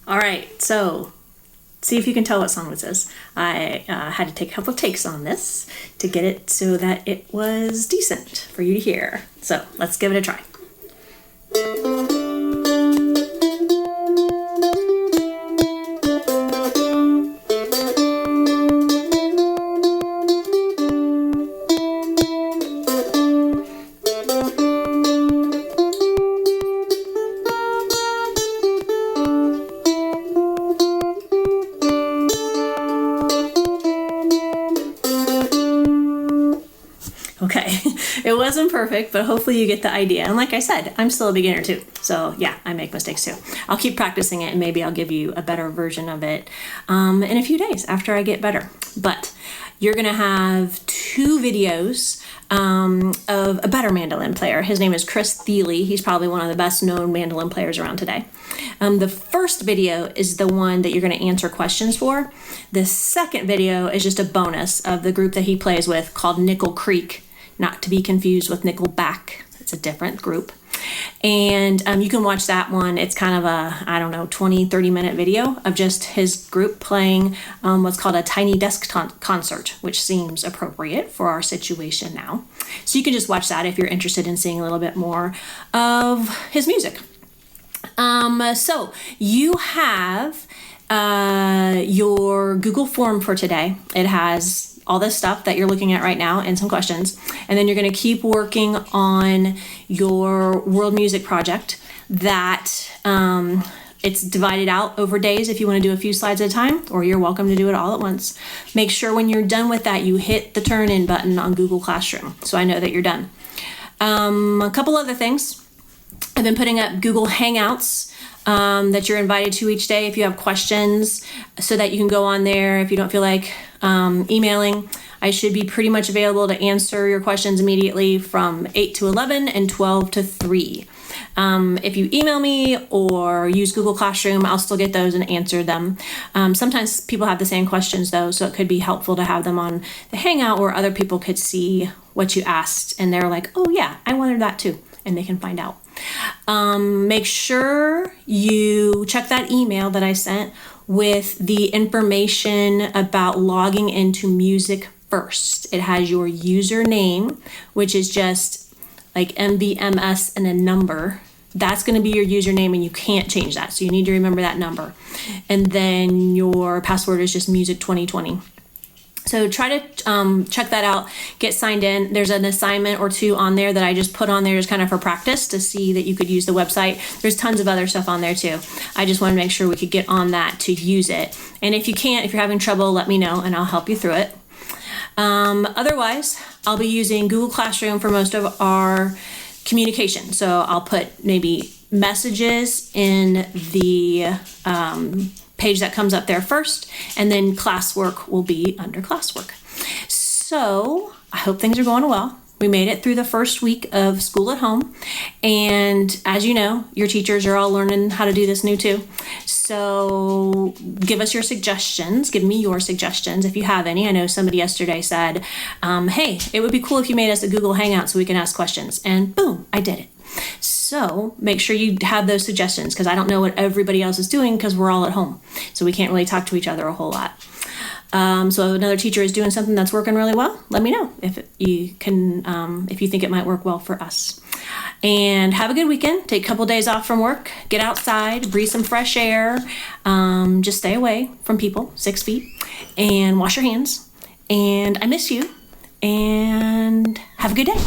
All right, so see if you can tell what song this is. I had to take a couple of takes on this to get it so that it was decent for you to hear. So let's give it a try. Okay, it wasn't perfect, but hopefully you get the idea. And like I said, I'm still a beginner too. So yeah, I make mistakes too. I'll keep practicing it and maybe I'll give you a better version of it in a few days after I get better. But you're gonna have 2 videos of a better mandolin player. His name is Chris Thile. He's probably one of the best known mandolin players around today. The first video is the one that you're going to answer questions for. The second video is just a bonus of the group that he plays with called Nickel Creek, not to be confused with Nickelback. It's a different group. And you can watch that one. It's kind of a, 20, 30-minute video of just his group playing what's called a tiny desk concert, which seems appropriate for our situation now. So you can just watch that if you're interested in seeing a little bit more of his music. So you have your Google form for today. It has all this stuff that you're looking at right now and some questions. And then you're going to keep working on your world music project that it's divided out over days if you want to do a few slides at a time, or you're welcome to do it all at once. Make sure when you're done with that, you hit the turn in button on Google Classroom so I know that you're done. A couple other things. I've been putting up Google Hangouts that you're invited to each day if you have questions, so that you can go on there if you don't feel like emailing. I should be pretty much available to answer your questions immediately from 8 to 11 and 12 to 3. If you email me or use Google Classroom, I'll still get those and answer them. Sometimes people have the same questions though, so it could be helpful to have them on the Hangout where other people could see what you asked and they're like, oh yeah, I wondered that too, and they can find out. Make sure you check that email that I sent with the information about logging into Music First. It has your username, which is just like MVMS and a number. That's going to be your username and you can't change that. So you need to remember that number. And then your password is just Music 2020. So try to check that out, get signed in. There's an assignment or 2 on there that I just put on there just kind of for practice to see that you could use the website. There's tons of other stuff on there too. I just want to make sure we could get on that to use it. And if you can't, if you're having trouble, let me know and I'll help you through it. Otherwise, I'll be using Google Classroom for most of our communication. So I'll put maybe messages in the page that comes up there first, and then classwork will be under classwork. So I hope things are going well. We made it through the first week of school at home, and as you know, your teachers are all learning how to do this new too. So give us your suggestions. Give me your suggestions if you have any. I know somebody yesterday said, hey, it would be cool if you made us a Google Hangout so we can ask questions, and boom, I did it. So make sure you have those suggestions, because I don't know what everybody else is doing because we're all at home. So we can't really talk to each other a whole lot. So if another teacher is doing something that's working really well, let me know if you can, if you think it might work well for us. And have a good weekend. Take a couple days off from work. Get outside, breathe some fresh air. Just stay away from people, 6 feet, and wash your hands. And I miss you. And have a good day.